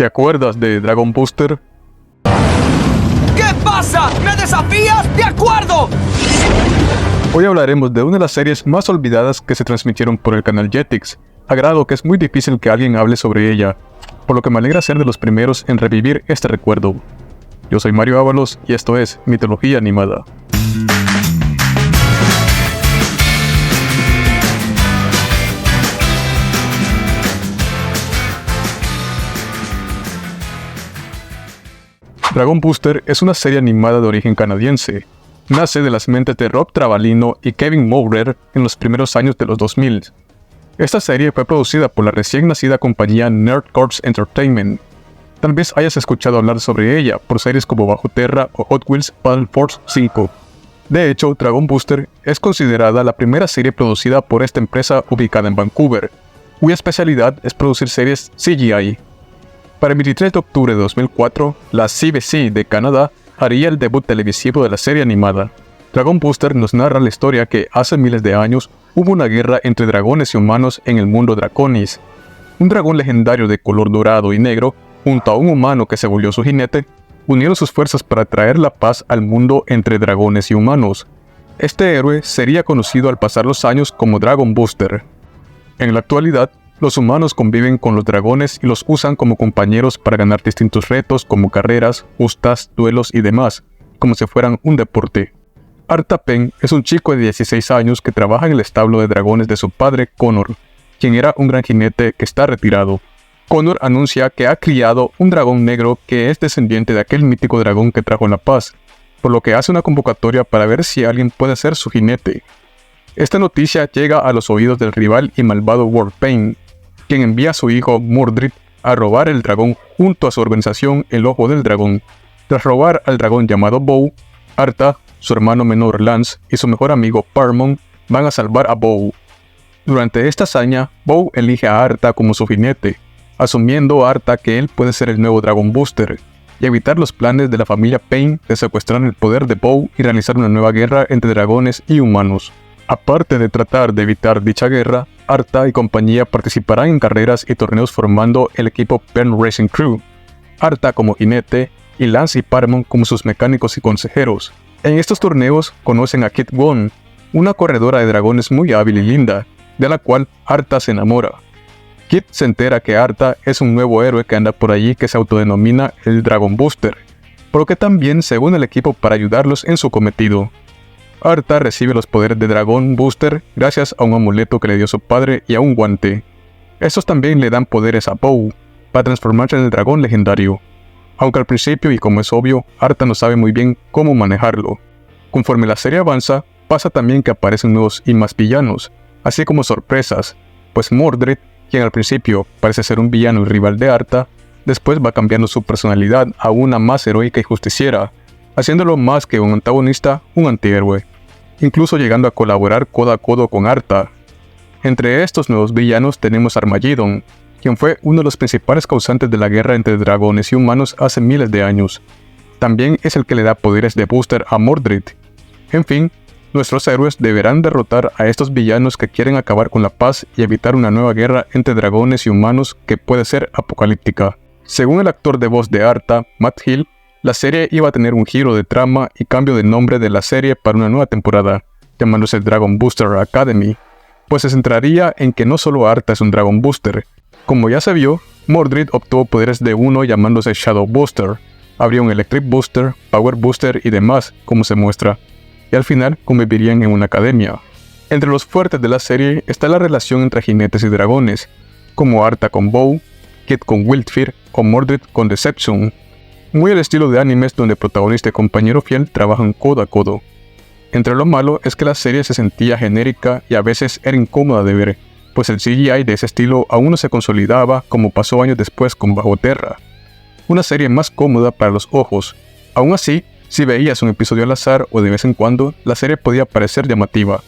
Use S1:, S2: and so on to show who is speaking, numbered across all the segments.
S1: ¿Te acuerdas de Dragon Booster?
S2: ¿Qué pasa? ¿Me desafías? ¡De acuerdo!
S1: Hoy hablaremos de una de las series más olvidadas que se transmitieron por el canal Jetix, a grado que es muy difícil que alguien hable sobre ella, por lo que me alegra ser de los primeros en revivir este recuerdo. Yo soy Mario Ábalos y esto es Mitología Animada. Dragon Booster es una serie animada de origen canadiense. Nace de las mentes de Rob Travalino y Kevin Maurer en los primeros años de los 2000. Esta serie fue producida por la recién nacida compañía Nerd Corps Entertainment. Tal vez hayas escuchado hablar sobre ella por series como Bajo Terra o Hot Wheels Battle Force 5. De hecho, Dragon Booster es considerada la primera serie producida por esta empresa ubicada en Vancouver, cuya especialidad es producir series CGI. Para el 23 de octubre de 2004, la CBC de Canadá haría el debut televisivo de la serie animada. Dragon Booster nos narra la historia que hace miles de años hubo una guerra entre dragones y humanos en el mundo Draconis. Un dragón legendario de color dorado y negro, junto a un humano que se volvió su jinete, unieron sus fuerzas para traer la paz al mundo entre dragones y humanos. Este héroe sería conocido al pasar los años como Dragon Booster. En la actualidad, los humanos conviven con los dragones y los usan como compañeros para ganar distintos retos como carreras, justas, duelos y demás, como si fueran un deporte. Arta Penn es un chico de 16 años que trabaja en el establo de dragones de su padre Connor, quien era un gran jinete que está retirado. Connor anuncia que ha criado un dragón negro que es descendiente de aquel mítico dragón que trajo la paz, por lo que hace una convocatoria para ver si alguien puede ser su jinete. Esta noticia llega a los oídos del rival y malvado Warpaint, quien envía a su hijo Mordred a robar el dragón junto a su organización El Ojo del Dragón. Tras robar al dragón llamado Bow, Arta, su hermano menor Lance y su mejor amigo Paramount van a salvar a Bow. Durante esta hazaña, Bow elige a Arta como su jinete, asumiendo a Arta que él puede ser el nuevo Dragon Booster, y evitar los planes de la familia Payne de secuestrar el poder de Bow y realizar una nueva guerra entre dragones y humanos. Aparte de tratar de evitar dicha guerra, Arta y compañía participarán en carreras y torneos formando el equipo Penn Racing Crew, Arta como jinete y Lance y Paramount como sus mecánicos y consejeros. En estos torneos conocen a Kit Wong, una corredora de dragones muy hábil y linda, de la cual Arta se enamora. Kit se entera que Arta es un nuevo héroe que anda por allí que se autodenomina el Dragon Booster, por lo que también se une al equipo para ayudarlos en su cometido. Arta recibe los poderes de Dragon Booster gracias a un amuleto que le dio su padre y a un guante. Estos también le dan poderes a Bow para transformarse en el dragón legendario. Aunque al principio, y como es obvio, Arta no sabe muy bien cómo manejarlo. Conforme la serie avanza, pasa también que aparecen nuevos y más villanos, así como sorpresas, pues Mordred, quien al principio parece ser un villano y rival de Arta, después va cambiando su personalidad a una más heroica y justiciera, haciéndolo más que un antagonista, un antihéroe, incluso llegando a colaborar codo a codo con Arta. Entre estos nuevos villanos tenemos a Armageddon, quien fue uno de los principales causantes de la guerra entre dragones y humanos hace miles de años. También es el que le da poderes de booster a Mordred. En fin, nuestros héroes deberán derrotar a estos villanos que quieren acabar con la paz y evitar una nueva guerra entre dragones y humanos que puede ser apocalíptica. Según el actor de voz de Arta, Matt Hill, la serie iba a tener un giro de trama y cambio de nombre de la serie para una nueva temporada, llamándose Dragon Booster Academy, pues se centraría en que no solo Arta es un Dragon Booster. Como ya se vio, Mordred obtuvo poderes de uno llamándose Shadow Booster, habría un Electric Booster, Power Booster y demás, como se muestra, y al final convivirían en una academia. Entre los fuertes de la serie está la relación entre jinetes y dragones, como Arta con Bow, Kit con Wildfire o Mordred con Deception. Muy al estilo de animes donde protagonista y compañero fiel trabajan codo a codo. Entre lo malo es que la serie se sentía genérica y a veces era incómoda de ver, pues el CGI de ese estilo aún no se consolidaba como pasó años después con Bajo Terra. Una serie más cómoda para los ojos. Aún así, si veías un episodio al azar o de vez en cuando, la serie podía parecer llamativa.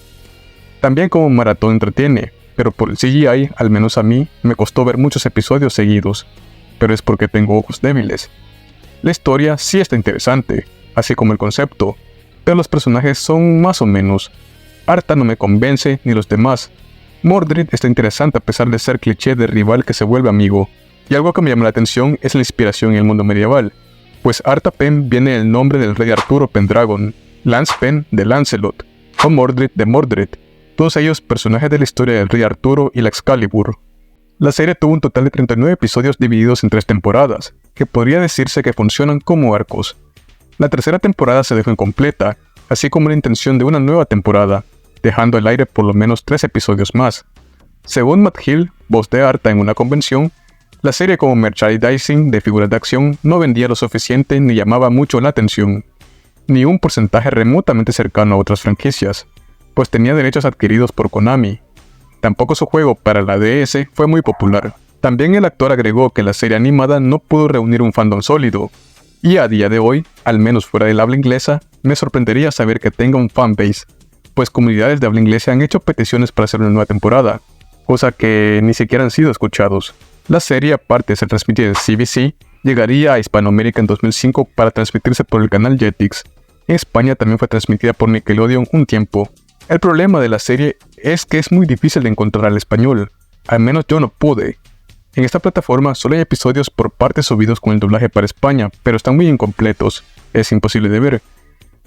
S1: También como maratón entretiene, pero por el CGI, al menos a mí, me costó ver muchos episodios seguidos, pero es porque tengo ojos débiles. La historia sí está interesante, así como el concepto, pero los personajes son más o menos. Arta no me convence ni los demás. Mordred está interesante a pesar de ser cliché de rival que se vuelve amigo, Y algo que me llama la atención es la inspiración en el mundo medieval, pues Arta Penn viene del nombre del rey Arturo Pendragon, Lance Penn de Lancelot, o Mordred de Mordred, todos ellos personajes de la historia del rey Arturo y la Excalibur. La serie tuvo un total de 39 episodios divididos en 3 temporadas, que podría decirse que funcionan como arcos. La tercera temporada se dejó incompleta, así como la intención de una nueva temporada, dejando al aire por lo menos 3 episodios más. Según Matt Hill, voz de Arta en una convención, la serie como merchandising de figuras de acción no vendía lo suficiente ni llamaba mucho la atención, ni un porcentaje remotamente cercano a otras franquicias, pues tenía derechos adquiridos por Konami. Tampoco su juego para la DS fue muy popular. También el actor agregó que la serie animada no pudo reunir un fandom sólido, y a día de hoy, al menos fuera del habla inglesa, me sorprendería saber que tenga un fanbase, pues comunidades de habla inglesa han hecho peticiones para hacer una nueva temporada, cosa que ni siquiera han sido escuchados. La serie, aparte de ser transmitida en CBC, llegaría a Hispanoamérica en 2005 para transmitirse por el canal Jetix. En España también fue transmitida por Nickelodeon un tiempo. El problema de la serie es que es muy difícil de encontrar al español, al menos yo no pude. En esta plataforma solo hay episodios por partes subidos con el doblaje para España, pero están muy incompletos, es imposible de ver.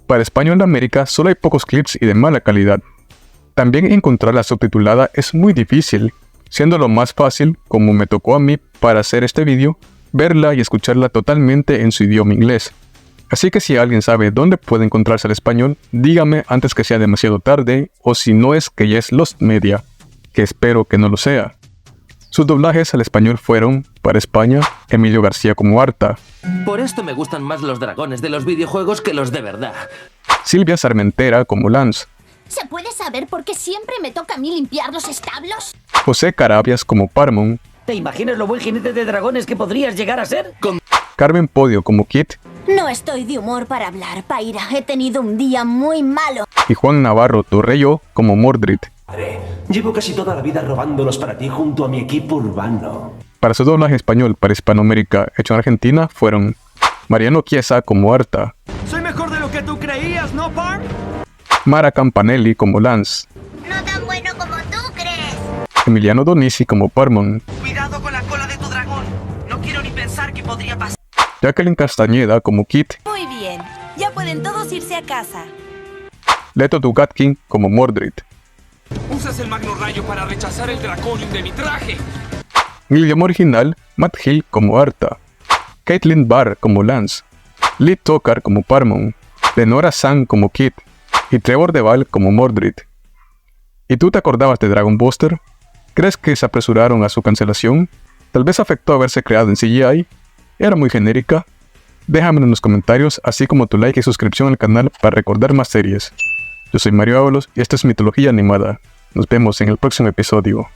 S1: Para Español de América solo hay pocos clips y de mala calidad. También encontrarla subtitulada es muy difícil, siendo lo más fácil, como me tocó a mí para hacer este vídeo, verla y escucharla totalmente en su idioma inglés. Así que si alguien sabe dónde puede encontrarse el español, dígame antes que sea demasiado tarde, o si no es que ya es Lost Media, que espero que no lo sea. Sus doblajes al español fueron, para España, Emilio García como Arta.
S2: Por esto me gustan más los dragones de los videojuegos que los de verdad.
S1: Silvia Sarmentera como Lance.
S3: ¿Se puede saber por qué siempre me toca a mí limpiar los establos?
S1: José Carabias como Paramount.
S4: ¿Te imaginas lo buen jinete de dragones que podrías llegar a ser?
S1: Carmen Podio como Kit.
S3: No estoy de humor para hablar, Paira. He tenido un día muy malo.
S1: Y Juan Navarro Torrello como Mordred.
S5: Llevo casi toda la vida robándolos para ti junto a mi equipo urbano.
S1: Para su doblaje español para Hispanoamérica hecho en Argentina fueron Mariano Chiesa como Arta.
S2: Soy mejor de lo que tú creías, ¿no, Parm?
S1: Mara Campanelli como Lance.
S3: No tan bueno como tú crees.
S1: Emiliano Donizi como Paramount.
S2: Cuidado con la cola de tu dragón. No quiero ni pensar que podría pasar.
S1: Jacqueline Castañeda como Kit.
S6: Muy bien, ya pueden todos irse a casa.
S1: Leto Dugatkin como Mordred.
S7: Usas el magno rayo para rechazar el draconium de mi traje.
S1: En el idioma original, Matt Hill como Arta. Caitlin Barr como Lance. Lee Tokar como Paramount. Lenora Sang como Kit. Y Trevor Deval como Mordred. ¿Y tú te acordabas de Dragon Buster? ¿Crees que se apresuraron a su cancelación? ¿Tal vez afectó haberse creado en CGI? ¿Era muy genérica? Déjamelo en los comentarios, así como tu like y suscripción al canal para recordar más series. Yo soy Mario Ábalos y esta es Mitología Animada. Nos vemos en el próximo episodio.